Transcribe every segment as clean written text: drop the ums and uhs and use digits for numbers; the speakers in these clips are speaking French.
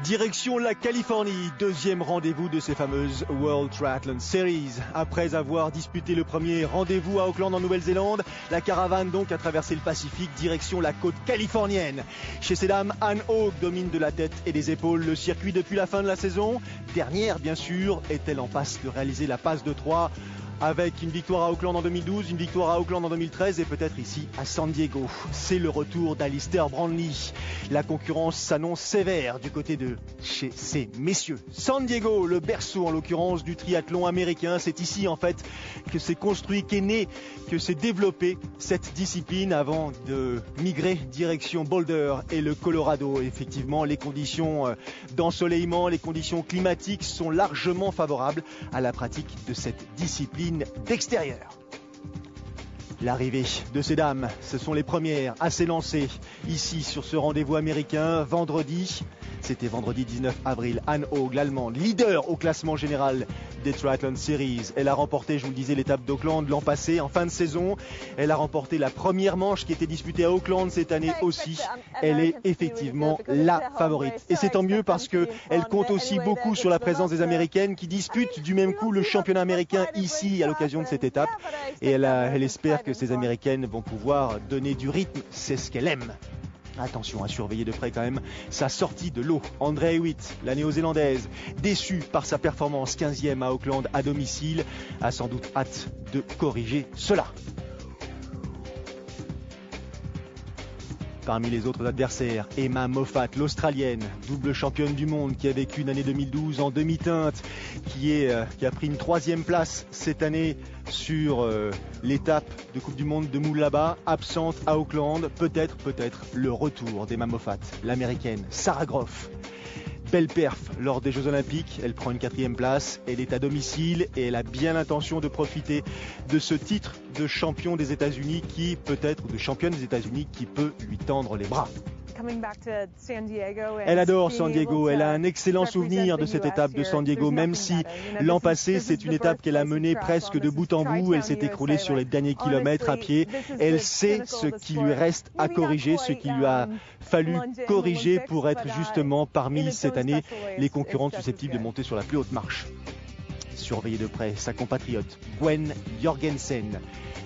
Direction la Californie, deuxième rendez-vous de ces fameuses World Triathlon Series. Après avoir disputé le premier rendez-vous à Auckland en Nouvelle-Zélande, la caravane donc a traversé le Pacifique, direction la côte californienne. Chez ces dames, Anne Haug domine de la tête et des épaules le circuit depuis la fin de la saison. Dernière bien sûr, est-elle en passe de réaliser la passe de 3 avec une victoire à Auckland en 2012, une victoire à Auckland en 2013 et peut-être ici à San Diego. C'est le retour d'Alistair Brownlee. La concurrence s'annonce sévère du côté de chez ces messieurs. San Diego, le berceau en l'occurrence du triathlon américain. C'est ici en fait que s'est construit, qu'est né, que s'est développée cette discipline avant de migrer direction Boulder et le Colorado. Effectivement, les conditions d'ensoleillement, les conditions climatiques sont largement favorables à la pratique de cette discipline d'extérieur. L'arrivée de ces dames, ce sont les premières à s'élancer ici sur ce rendez-vous américain vendredi. C'était vendredi 19 avril. Anne Haug, l'Allemande, leader au classement général des Triathlon Series. Elle a remporté, je vous le disais, l'étape d'Auckland l'an passé, en fin de saison. Elle a remporté la première manche qui était disputée à Auckland cette année aussi. Elle est effectivement la favorite. Et c'est tant mieux parce qu'elle compte aussi beaucoup sur la présence des Américaines qui disputent du même coup le championnat américain ici à l'occasion de cette étape. Et elle espère que ces Américaines vont pouvoir donner du rythme. C'est ce qu'elle aime. Attention à surveiller de près quand même sa sortie de l'eau. Andrea Hewitt, la néo-zélandaise, déçue par sa performance 15e à Auckland à domicile, a sans doute hâte de corriger cela. Parmi les autres adversaires, Emma Moffat, l'Australienne, double championne du monde qui a vécu une année 2012 en demi-teinte, qui a pris une 3e place cette année sur l'étape de Coupe du Monde de Moulaba, absente à Auckland. Peut-être le retour d'Emma Moffat, l'américaine Sarah Groff. Belle perf lors des Jeux Olympiques, elle prend une 4e place, elle est à domicile et elle a bien l'intention de profiter de ce titre de champion des États-Unis qui peut-être, ou de championne des États-Unis qui peut lui tendre les bras. Elle adore San Diego, elle a un excellent souvenir de cette étape de San Diego, même si l'an passé c'est une étape qu'elle a menée presque de bout en bout, elle s'est écroulée sur les derniers kilomètres à pied. Elle sait ce qui lui reste à corriger, ce qu'il lui a fallu corriger pour être justement parmi cette année les concurrentes susceptibles de monter sur la plus haute marche. Surveiller de près sa compatriote Gwen Jorgensen,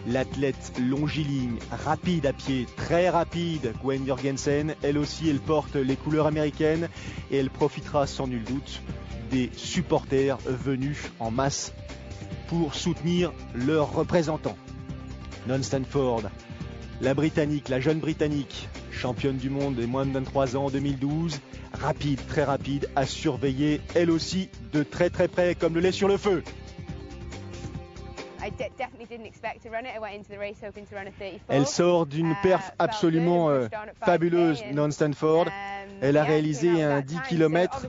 l'athlète longiligne, rapide à pied, très rapide. Gwen Jorgensen, elle aussi, elle porte les couleurs américaines et elle profitera sans nul doute des supporters venus en masse pour soutenir leurs représentants. Non Stanford, la Britannique, la jeune Britannique, championne du monde des moins de 23 ans en 2012, rapide, très rapide, à surveiller elle aussi de très très près comme le lait sur le feu. Elle sort d'une perf absolument fabuleuse, Non Stanford. Elle a réalisé un 10 km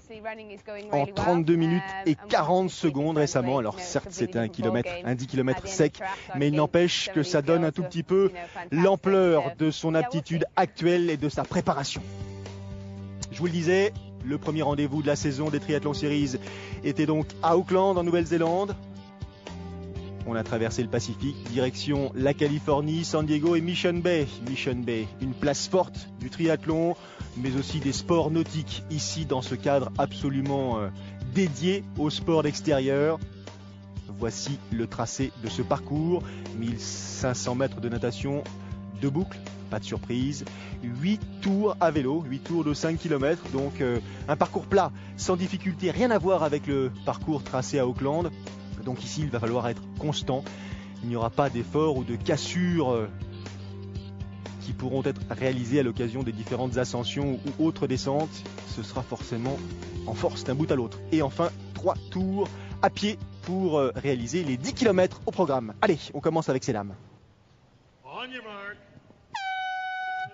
en 32 minutes et 40 secondes récemment. Alors certes, c'était un 10 km sec, mais il n'empêche que ça donne un tout petit peu l'ampleur de son aptitude actuelle et de sa préparation. Je vous le disais, le premier rendez-vous de la saison des Triathlon Series était donc à Auckland en Nouvelle-Zélande. On a traversé le Pacifique, direction la Californie, San Diego et Mission Bay. Mission Bay, une place forte du triathlon, mais aussi des sports nautiques, ici dans ce cadre absolument dédié au sport d'extérieur. Voici le tracé de ce parcours, 1500 mètres de natation, 2 boucles, pas de surprise, 8 tours à vélo, 8 tours de 5 km, donc un parcours plat, sans difficulté, rien à voir avec le parcours tracé à Auckland. Donc ici, il va falloir être constant. Il n'y aura pas d'efforts ou de cassures qui pourront être réalisées à l'occasion des différentes ascensions ou autres descentes. Ce sera forcément en force d'un bout à l'autre. Et enfin, 3 tours à pied pour réaliser les 10 km au programme. Allez, on commence avec ces dames.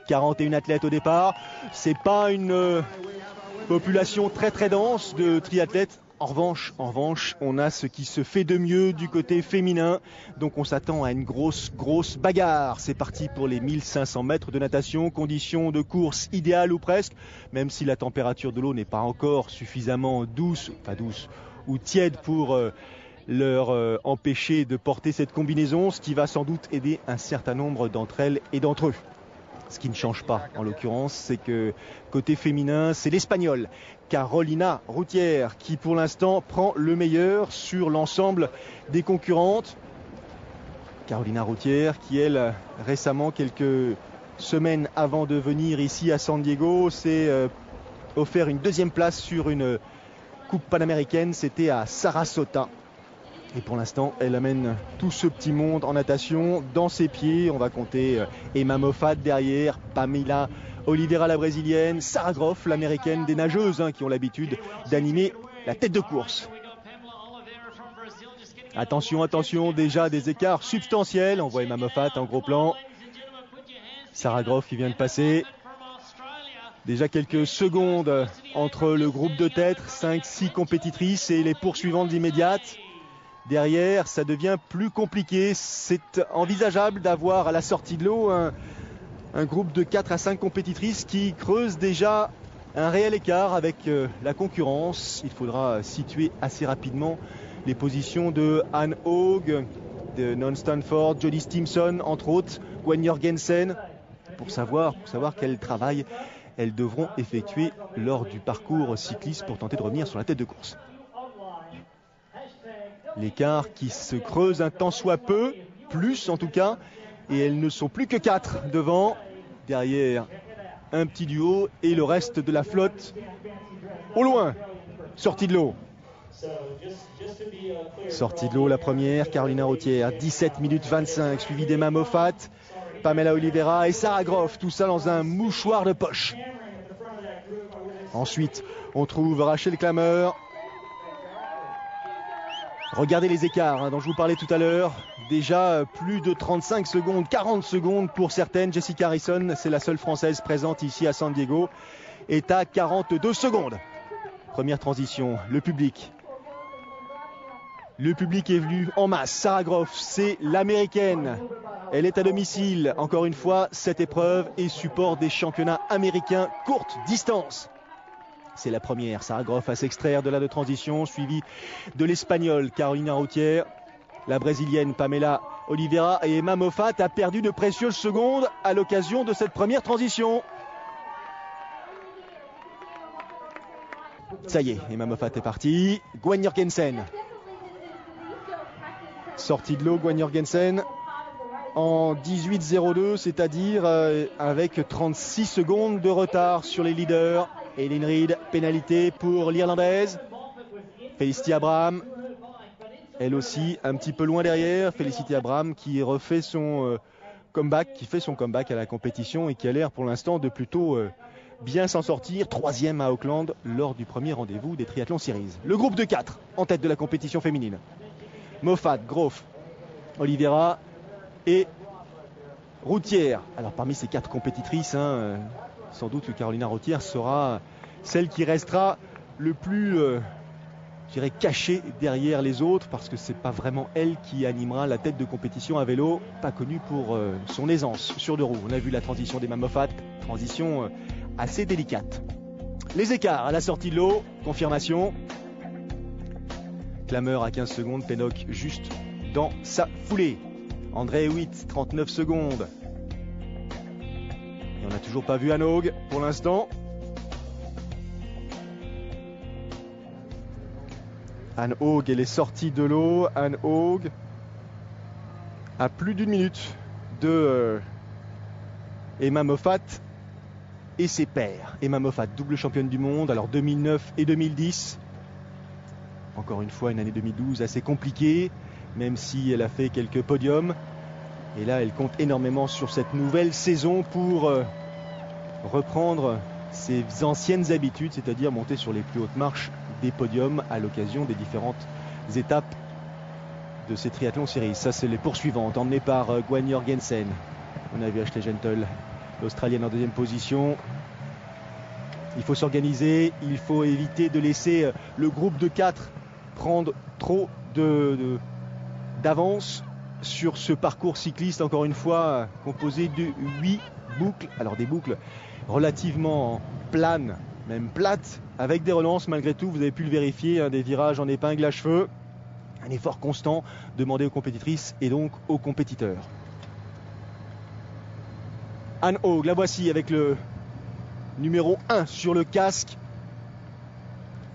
41 athlètes au départ. C'est pas une population très très dense de triathlètes. En revanche, on a ce qui se fait de mieux du côté féminin. Donc on s'attend à une grosse bagarre. C'est parti pour les 1500 mètres de natation. Conditions de course idéales ou presque. Même si la température de l'eau n'est pas encore suffisamment douce ou tiède pour leur empêcher de porter cette combinaison. Ce qui va sans doute aider un certain nombre d'entre elles et d'entre eux. Ce qui ne change pas, en l'occurrence, c'est que côté féminin, c'est l'Espagnole, Carolina Routière, qui pour l'instant prend le meilleur sur l'ensemble des concurrentes. Carolina Routière, qui elle, récemment, quelques semaines avant de venir ici à San Diego, s'est offert une deuxième place sur une coupe panaméricaine. C'était à Sarasota. Et pour l'instant, elle amène tout ce petit monde en natation dans ses pieds. On va compter Emma Moffat derrière, Pamela Oliveira la brésilienne, Sarah Groff l'américaine, des nageuses qui ont l'habitude d'animer la tête de course. Attention, attention, déjà des écarts substantiels. On voit Emma Moffat en gros plan. Sarah Groff qui vient de passer. Déjà quelques secondes entre le groupe de tête, 5-6 compétitrices et les poursuivantes immédiates. Derrière, ça devient plus compliqué. C'est envisageable d'avoir à la sortie de l'eau un groupe de 4 à 5 compétitrices qui creusent déjà un réel écart avec la concurrence. Il faudra situer assez rapidement les positions de Anne Haug, de Non Stanford, Jodie Stimson, entre autres, Gwen Jorgensen, pour savoir quel travail elles devront effectuer lors du parcours cycliste pour tenter de revenir sur la tête de course. L'écart qui se creuse un tant soit peu, plus en tout cas, et elles ne sont plus que 4 devant. Derrière, un petit duo et le reste de la flotte au loin. Sortie de l'eau. Sortie de l'eau la première, Carolina Routière, 17 minutes 25, suivi d'Emma Moffat, Pamela Oliveira et Sarah Groff, tout ça dans un mouchoir de poche. Ensuite, on trouve Rachel Klammer. Regardez les écarts dont je vous parlais tout à l'heure. Déjà plus de 35 secondes, 40 secondes pour certaines. Jessica Harrison, c'est la seule française présente ici à San Diego, est à 42 secondes. Première transition, le public. Le public est venu en masse. Sarah Groff, c'est l'américaine. Elle est à domicile. Encore une fois, cette épreuve est support des championnats américains courte distance. C'est la première. Sarah Groff à s'extraire de la de transition, suivie de l'Espagnole Carolina Routière. La Brésilienne Pamela Oliveira et Emma Moffat a perdu de précieuses secondes à l'occasion de cette première transition. Ça y est, Emma Moffat est partie. Gwen Jorgensen. Sortie de l'eau, Gwen Jorgensen en 18.02, c'est-à-dire avec 36 secondes de retard sur les leaders. Eileen Reid, pénalité pour l'Irlandaise. Felicity Abraham, elle aussi un petit peu loin derrière. Felicity Abraham qui refait son comeback, qui fait son comeback à la compétition et qui a l'air pour l'instant de plutôt bien s'en sortir. 3e à Auckland lors du premier rendez-vous des Triathlon Series. Le groupe de 4 en tête de la compétition féminine. Moffat, Groff, Oliveira et Routière. Alors parmi ces 4 compétitrices, sans doute que Carolina Routière sera celle qui restera le plus, je dirais, cachée derrière les autres, parce que c'est pas vraiment elle qui animera la tête de compétition à vélo, pas connue pour son aisance sur 2 roues. On a vu la transition d'Emma Moffat, transition assez délicate. Les écarts à la sortie de l'eau, confirmation. Klammer à 15 secondes, Pennock juste dans sa foulée. André Hewitt, 39 secondes. Et on n'a toujours pas vu Anne Haug pour l'instant. Anne Haug, elle est sortie de l'eau. Anne Haug à plus d'1 minute de Emma Moffat et ses pairs. Emma Moffat, double championne du monde, alors 2009 et 2010. Encore une fois, une année 2012 assez compliquée, même si elle a fait quelques podiums. Et là, elle compte énormément sur cette nouvelle saison pour reprendre ses anciennes habitudes, c'est-à-dire monter sur les plus hautes marches des podiums à l'occasion des différentes étapes de ces triathlons séries. Ça, c'est les poursuivantes, emmenées par Gwen Jorgensen. On a vu Ashley Gentle, l'Australienne en 2e position. Il faut s'organiser, il faut éviter de laisser le groupe de 4 prendre trop d'avance sur ce parcours cycliste, encore une fois composé de 8 boucles. Alors des boucles relativement planes, même plates, avec des relances malgré tout, vous avez pu le vérifier, des virages en épingle à cheveux. Un effort constant demandé aux compétitrices et donc aux compétiteurs. Anne Haug, la voici avec le numéro 1 sur le casque.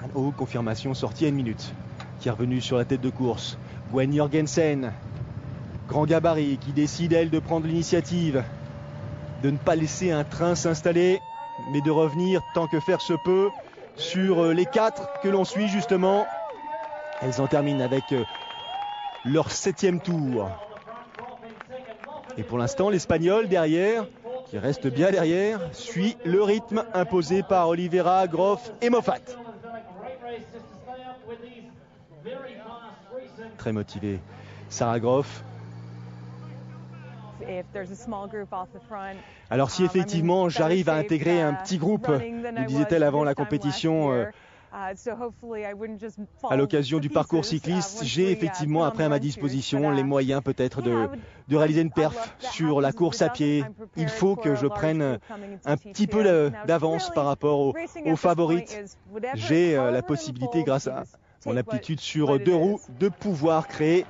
Anne Haug, confirmation, sortie à 1 minute. Qui est revenue sur la tête de course. Gwen Jorgensen, grand gabarit, qui décide, elle, de prendre l'initiative. De ne pas laisser un train s'installer, mais de revenir, tant que faire se peut, sur les 4 que l'on suit justement. Elles en terminent avec leur 7e tour. Et pour l'instant, l'Espagnol derrière, qui reste bien derrière, suit le rythme imposé par Oliveira, Groff et Moffat. Très motivé, Sarah Groff. Alors si effectivement j'arrive à intégrer un petit groupe, nous disait-elle avant la compétition, à l'occasion du parcours cycliste, j'ai effectivement après à ma disposition les moyens peut-être de réaliser une perf sur la course à pied. Il faut que je prenne un petit peu d'avance par rapport aux favorites. J'ai la possibilité, grâce à mon aptitude sur 2 roues, de pouvoir créer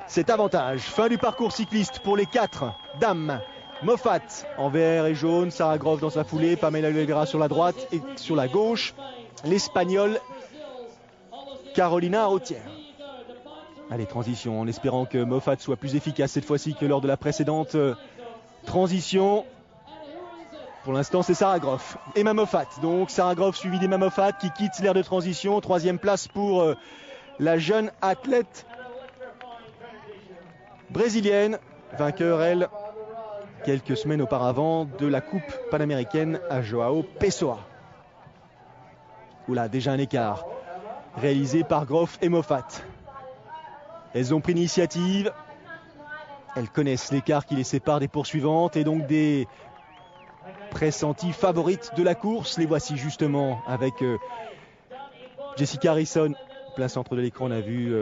cet avantage. Fin du parcours cycliste pour les 4 dames. Moffat en vert et jaune, Sarah Groff dans sa foulée, Pamela Oliveira sur la droite et sur la gauche, l'Espagnole Carolina Arroutière. Allez, transition, en espérant que Moffat soit plus efficace cette fois-ci que lors de la précédente transition. Pour l'instant, c'est Sarah Groff. Emma Moffat, donc Sarah Groff suivie d'Emma Moffat qui quitte l'aire de transition. 3e place pour la jeune athlète brésilienne, vainqueur, elle, quelques semaines auparavant de la Coupe panaméricaine à João Pessoa. Oula, déjà un écart réalisé par Groff et Moffat. Elles ont pris l'initiative. Elles connaissent l'écart qui les sépare des poursuivantes et donc des pressenties favorites de la course. Les voici justement avec Jessica Harrison. Plein centre de l'écran, on a vu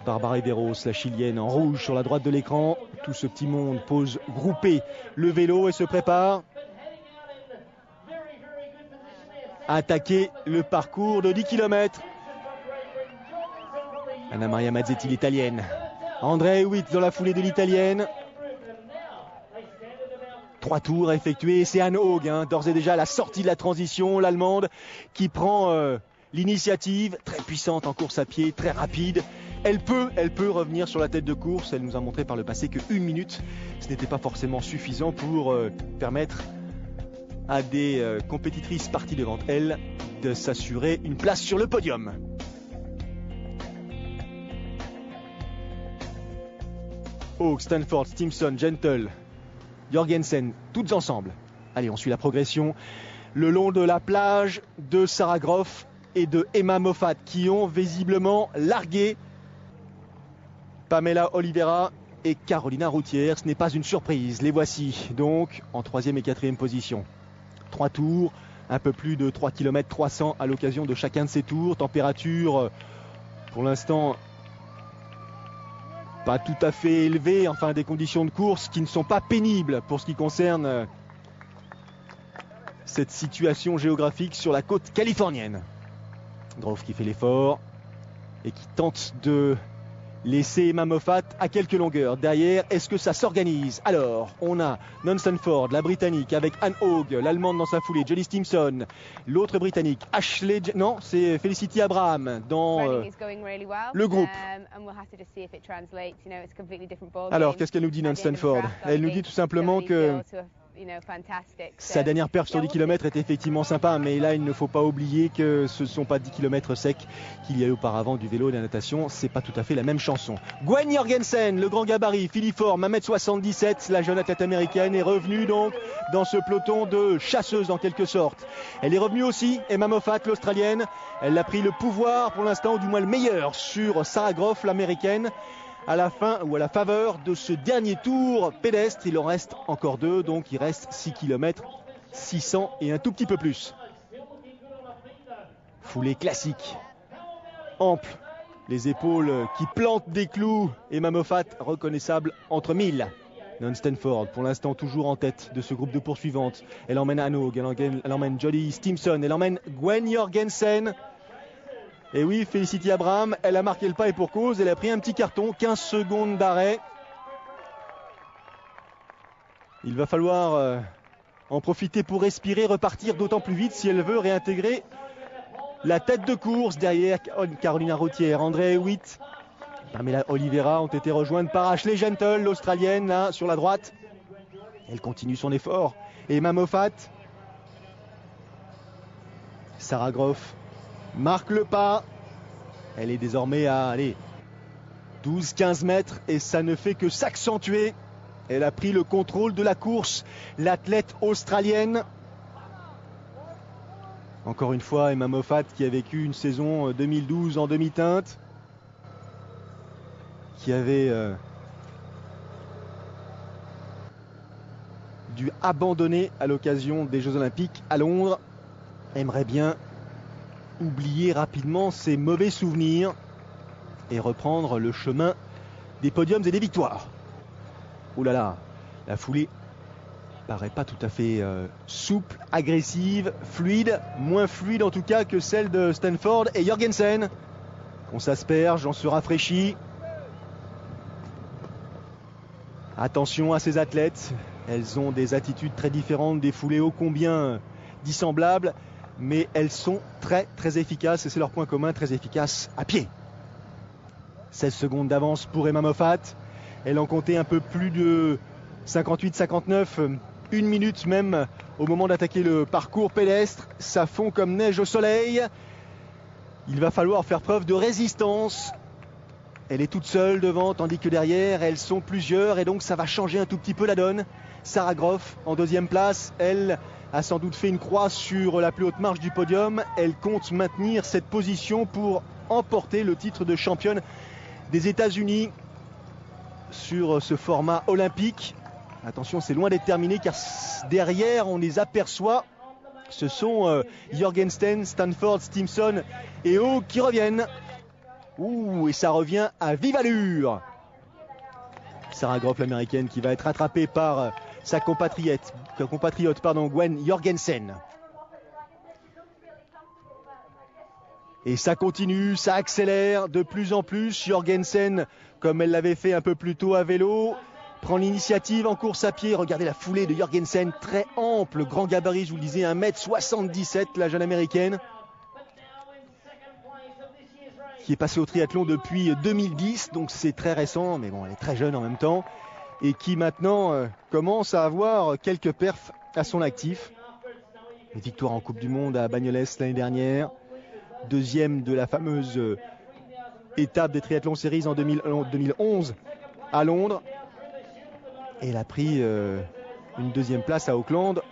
Barbara Riveros, la chilienne, en rouge sur la droite de l'écran. Tout ce petit monde pose groupé le vélo et se prépare à attaquer le parcours de 10 km. Anna Maria Mazzetti, l'italienne. Andrea Hewitt dans la foulée de l'italienne. 3 tours à effectuer. C'est Anne Haug, d'ores et déjà à la sortie de la transition, l'allemande, qui prend l'initiative, très puissante en course à pied, très rapide. Elle peut revenir sur la tête de course. Elle nous a montré par le passé que 1 minute, ce n'était pas forcément suffisant pour permettre à des compétitrices parties devant elle de s'assurer une place sur le podium. Haug, Stanford, Stimson, Gentle, Jorgensen, toutes ensemble. Allez, on suit la progression le long de la plage de Sarah Groff et de Emma Moffat qui ont visiblement largué Pamela Oliveira et Carolina Arroutière. Ce n'est pas une surprise. Les voici donc en 3e et 4e position. 3 tours, un peu plus de 3 km 300 à l'occasion de chacun de ces tours. Température pour l'instant pas tout à fait élevée, enfin des conditions de course qui ne sont pas pénibles pour ce qui concerne cette situation géographique sur la côte californienne. Groff qui fait l'effort et qui tente de laisser Emma Moffat à quelques longueurs derrière. Est-ce que ça s'organise? Alors, on a Non Stanford, la Britannique, avec Anne Haug, l'Allemande dans sa foulée, Jolly Stimson, l'autre Britannique, Ashley... Non, c'est Felicity Abraham dans le groupe. Alors, qu'est-ce qu'elle nous dit, Non Stanford? Elle nous dit tout simplement que sa dernière perche sur 10 km est effectivement sympa, mais là il ne faut pas oublier que ce ne sont pas 10 km secs qu'il y a eu auparavant du vélo et de la natation, c'est pas tout à fait la même chanson. Gwen Jorgensen, le grand gabarit, filiforme, 1m77, la jeune athlète américaine est revenue donc dans ce peloton de chasseuses en quelque sorte. Elle est revenue aussi, Emma Moffat, l'Australienne, elle a pris le pouvoir pour l'instant, ou du moins le meilleur, sur Sarah Groff, l'Américaine. À la fin ou à la faveur de ce dernier tour pédestre, il en reste encore 2, donc il reste 6 km 600 et un tout petit peu plus. Foulée classique, ample, les épaules qui plantent des clous. Emma Moffat reconnaissable entre 1000. Non Stanford pour l'instant toujours en tête de ce groupe de poursuivantes. Elle emmène Anne Haug, elle emmène Jolly Stimson, elle emmène Gwen Jorgensen. Et oui, Felicity Abraham, elle a marqué le pas et pour cause, elle a pris un petit carton, 15 secondes d'arrêt. Il va falloir en profiter pour respirer, repartir d'autant plus vite si elle veut réintégrer la tête de course derrière Carolina Routier. André Witt, Pamela Oliveira ont été rejointes par Ashley Gentle, l'Australienne, là, sur la droite. Elle continue son effort. Emma Moffat. Sarah Groff marque le pas. Elle est désormais à 12-15 mètres et ça ne fait que s'accentuer. Elle a pris le contrôle de la course, l'athlète australienne. Encore une fois, Emma Moffat qui a vécu une saison 2012 en demi-teinte, qui avait dû abandonner à l'occasion des Jeux Olympiques à Londres, aimerait bien oublier rapidement ses mauvais souvenirs et reprendre le chemin des podiums et des victoires. Ouh là là, la foulée paraît pas tout à fait souple, agressive, fluide, moins fluide en tout cas que celle de Stanford et Jorgensen. On s'asperge, on se rafraîchit. Attention à ces athlètes, elles ont des attitudes très différentes, des foulées ô combien dissemblables, mais elles sont très très efficaces et c'est leur point commun, très efficaces à pied. 16 secondes d'avance pour Emma Moffat. Elle en comptait un peu plus de 58-59, une minute même au moment d'attaquer le parcours pédestre. Ça fond comme neige au soleil. Il va falloir faire preuve de résistance. Elle est toute seule devant, tandis que derrière, elles sont plusieurs et donc ça va changer un tout petit peu la donne. Sarah Groff en deuxième place, elle a sans doute fait une croix sur la plus haute marche du podium. Elle compte maintenir cette position pour emporter le titre de championne des États-Unis sur ce format olympique. Attention, c'est loin d'être terminé car derrière on les aperçoit. Ce sont Jorgensen, Stanford, Stimson et Haug qui reviennent. Ouh, et ça revient à vive allure. Sarah Groff, l'américaine, qui va être rattrapée par sa compatriote, Gwen Jorgensen. Et ça continue, ça accélère de plus en plus. Jorgensen, comme elle l'avait fait un peu plus tôt à vélo, prend l'initiative en course à pied. Regardez la foulée de Jorgensen, très ample, grand gabarit, je vous le disais, 1m77, la jeune américaine, qui est passée au triathlon depuis 2010, donc c'est très récent, mais bon, elle est très jeune en même temps, et qui maintenant commence à avoir quelques perfs à son actif. Une victoire en Coupe du Monde à Bagnoles l'année dernière, deuxième de la fameuse étape des triathlon series en 2011 à Londres. Et elle a pris une deuxième place à Auckland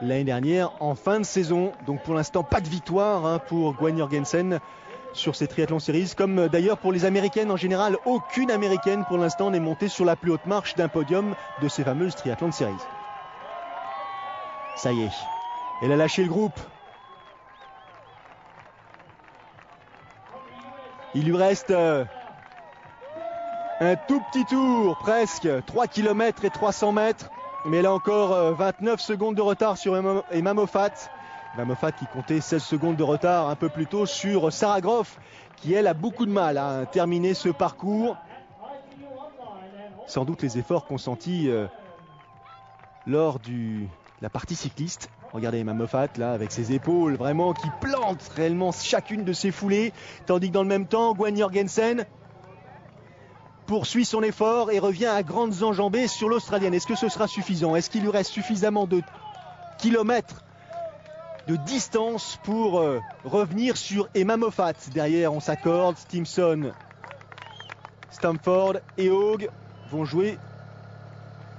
l'année dernière en fin de saison. Donc pour l'instant, pas de victoire pour Gwen Jorgensen sur ces triathlon series, comme d'ailleurs pour les américaines en général. Aucune américaine pour l'instant n'est montée sur la plus haute marche d'un podium de ces fameuses triathlon series. Ça y est, elle a lâché le groupe. Il lui reste un tout petit tour, presque 3 km et 300 mètres. Mais elle a encore 29 secondes de retard sur Emma Moffat. Emma Moffat qui comptait 16 secondes de retard un peu plus tôt sur Sarah Groff, qui elle a beaucoup de mal à terminer ce parcours. Sans doute les efforts consentis lors de la partie cycliste. Regardez Emma Moffat là avec ses épaules vraiment qui plantent réellement chacune de ses foulées, tandis que dans le même temps Gwen Jorgensen poursuit son effort et revient à grandes enjambées sur l'Australienne. Est-ce que ce sera suffisant? Est-ce qu'il lui reste suffisamment de kilomètres de distance pour revenir sur Emma Moffat? Derrière on s'accorde, Stimson, Stanford et Haug vont jouer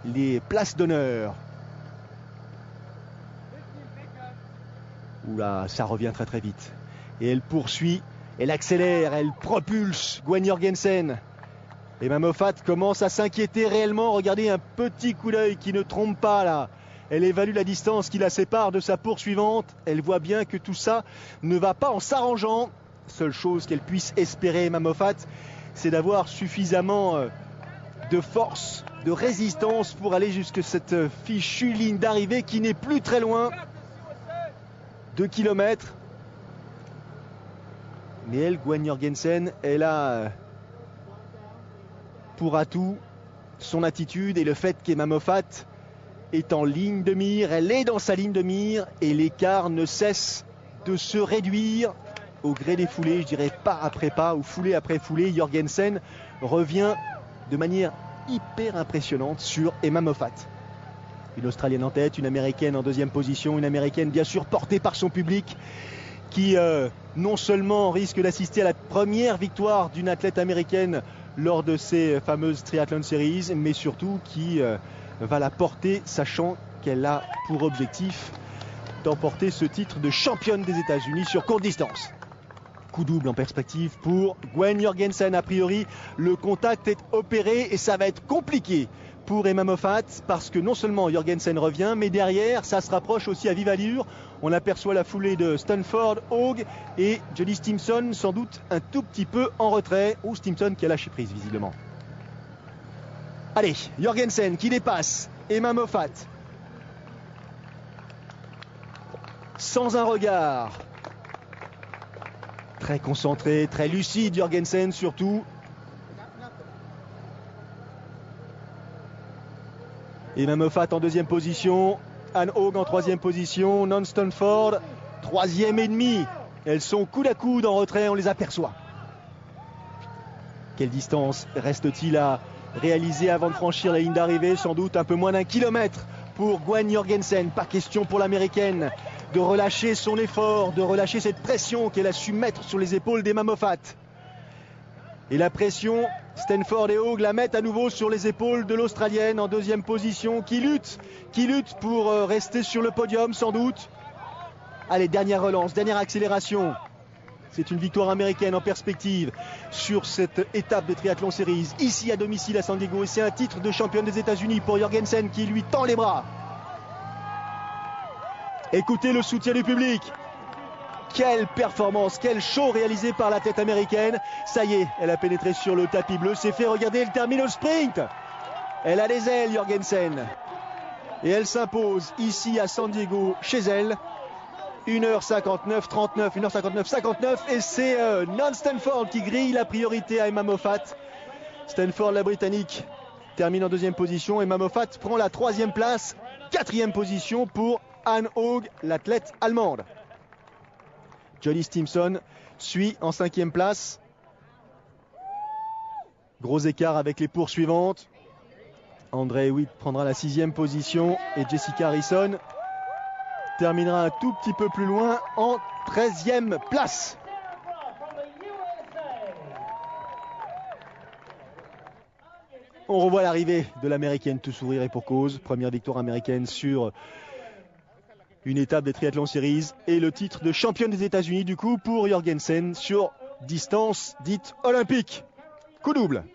les places d'honneur. Oula, ça revient très très vite. Et elle poursuit, elle accélère, elle propulse Gwen Jorgensen. Emma Moffat commence à s'inquiéter réellement. Regardez un petit coup d'œil qui ne trompe pas là. Elle évalue la distance qui la sépare de sa poursuivante. Elle voit bien que tout ça ne va pas en s'arrangeant. Seule chose qu'elle puisse espérer Emma Moffat, c'est d'avoir suffisamment de force, de résistance pour aller jusqu'à cette fichue ligne d'arrivée qui n'est plus très loin. 2 km. Mais elle, Gwen Jorgensen, elle a pour atout son attitude et le fait qu'Emma Moffat est en ligne de mire, elle est dans sa ligne de mire et l'écart ne cesse de se réduire au gré des foulées, je dirais pas après pas ou foulée après foulée. Jorgensen revient de manière hyper impressionnante sur Emma Moffat. Une Australienne en tête, une Américaine en deuxième position, une Américaine bien sûr portée par son public qui non seulement risque d'assister à la première victoire d'une athlète américaine lors de ces fameuses Triathlon Series, mais surtout qui va la porter, sachant qu'elle a pour objectif d'emporter ce titre de championne des États-Unis sur courte distance. Coup double en perspective pour Gwen Jorgensen. A priori, le contact est opéré et ça va être compliqué pour Emma Moffat parce que non seulement Jorgensen revient, mais derrière, ça se rapproche aussi à vive allure. On aperçoit la foulée de Stanford, Haug et Jodie Stimson, sans doute un tout petit peu en retrait. Ou Stimson qui a lâché prise visiblement. Allez, Jorgensen qui dépasse Emma Moffat. Sans un regard. Très concentré, très lucide Jorgensen surtout. Emma Moffat en deuxième position, Anne Haug en troisième position, Non Stanford, troisième et demi. Elles sont coude à coude en retrait, on les aperçoit. Quelle distance reste-t-il à réaliser avant de franchir la ligne d'arrivée? Sans doute un peu moins d'1 kilomètre pour Gwen Jorgensen. Pas question pour l'américaine de relâcher son effort, de relâcher cette pression qu'elle a su mettre sur les épaules d'Emma Moffat. Et la pression, Stanford et Haug la mettent à nouveau sur les épaules de l'Australienne en deuxième position, qui lutte pour rester sur le podium sans doute. Allez, dernière relance, dernière accélération. C'est une victoire américaine en perspective sur cette étape des Triathlon Series, ici à domicile à San Diego. Et c'est un titre de championne des États-Unis pour Jorgensen qui lui tend les bras. Écoutez le soutien du public. Quelle performance, quel show réalisé par la tête américaine. Ça y est, elle a pénétré sur le tapis bleu, c'est fait, regardez, elle termine au sprint. Elle a les ailes, Jorgensen. Et elle s'impose ici à San Diego, chez elle. 1h59, 39, 1h59, 59. Et c'est Non Stanford qui grille la priorité à Emma Moffat. Stanford, la Britannique, termine en deuxième position. Emma Moffat prend la troisième place. Quatrième position pour Anne Haug, l'athlète allemande. Jodie Stimson suit en cinquième place. Gros écart avec les poursuivantes. André Hewitt prendra la sixième position et Jessica Harrison terminera un tout petit peu plus loin en 13e place. On revoit l'arrivée de l'américaine, tout sourire et pour cause. Première victoire américaine sur une étape des Triathlon Series et le titre de championne des États-Unis du coup pour Jorgensen sur distance dite olympique. Coup double.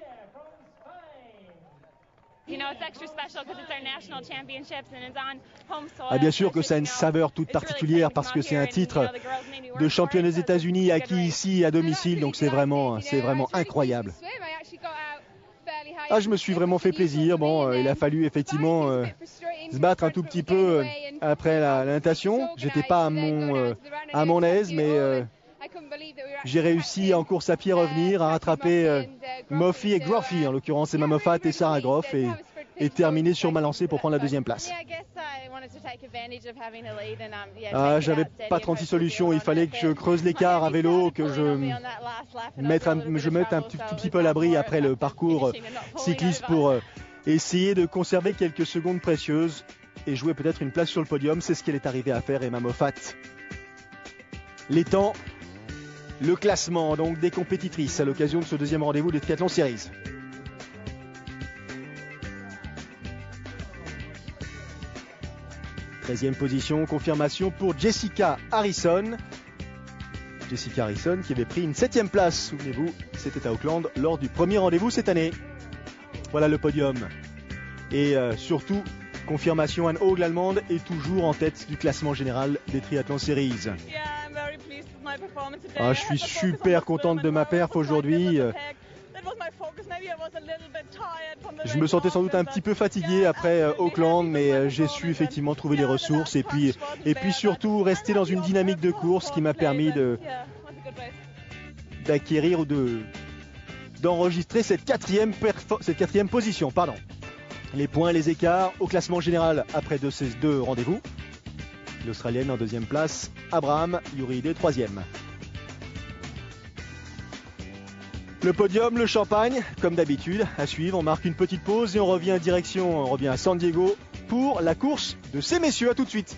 Ah, bien sûr que ça a une saveur toute particulière parce que c'est un titre de championne des États-Unis acquis ici à domicile, donc c'est vraiment incroyable. Ah, je me suis vraiment fait plaisir. Bon, il a fallu effectivement se battre un tout petit peu après la natation. J'étais pas à mon aise, mais j'ai réussi en course à pied revenir, à rattraper Moffy et Groffy, en l'occurrence Emma Moffat et Sarah Groff, et terminer sur ma lancée pour prendre la deuxième place. Ah, j'avais pas 36 solutions, il fallait que je creuse l'écart à vélo, que je mette un tout petit peu à l'abri après le parcours cycliste pour essayer de conserver quelques secondes précieuses et jouer peut-être une place sur le podium. C'est ce qu'elle est arrivée à faire, Emma Moffat. Les temps, le classement donc des compétitrices à l'occasion de ce deuxième rendez-vous des Triathlon Series. Treizième position, confirmation pour Jessica Harrison. Jessica Harrison qui avait pris une 7e place, souvenez-vous, c'était à Auckland lors du premier rendez-vous cette année. Voilà le podium. Et surtout, confirmation, Anne Haug, l'allemande, est toujours en tête du classement général des Triathlon Series. Ah, je suis super contente de ma perf aujourd'hui. Je me sentais sans doute un petit peu fatigué après Auckland, mais j'ai su effectivement trouver les ressources et puis surtout rester dans une dynamique de course qui m'a permis d'acquérir ou d'enregistrer cette quatrième position. Pardon. Les points, les écarts au classement général après ces deux rendez-vous. L'Australienne en deuxième place, Abraham, Youride troisième. Le podium, le champagne, comme d'habitude, à suivre. On marque une petite pause et on revient à San Diego pour la course de ces messieurs. À tout de suite.